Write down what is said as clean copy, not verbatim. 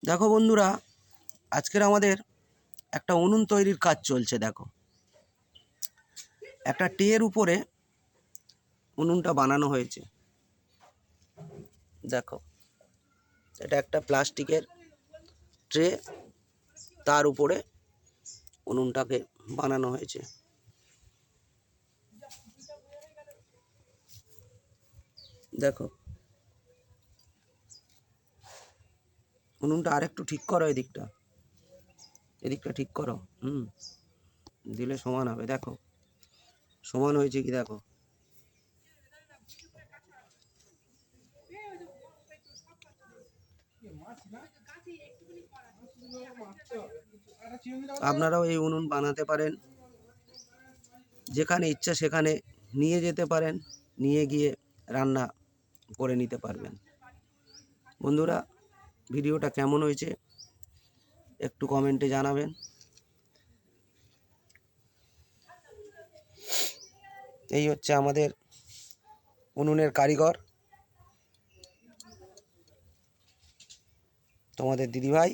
দেখো বন্ধুরা, আজকের আমাদের একটা উনুন তৈরির কাজ চলছে। দেখো, একটা ট্রের উপরে উনুনটা বানানো হয়েছে। দেখো, এটা একটা প্লাস্টিকের ট্রে, তার উপরে উনুনটাকে বানানো হয়েছে। দেখো, উনুনটা আরেকটু ঠিক করো, এদিকটা ঠিক করো। দিলে সমান হবে। দেখো সমান হয়েছে কি, দেখো। আপনারাও এই উনুন বানাতে পারেন, যেখানে ইচ্ছা সেখানে নিয়ে যেতে পারেন, নিয়ে গিয়ে রান্না করে নিতে পারবেন। বন্ধুরা, ভিডিওটা কেমন হয়েছে একটু কমেন্টে জানাবেন। এই হচ্ছে আমাদের উনুনের কারিগর, তোমাদের দিদিভাই।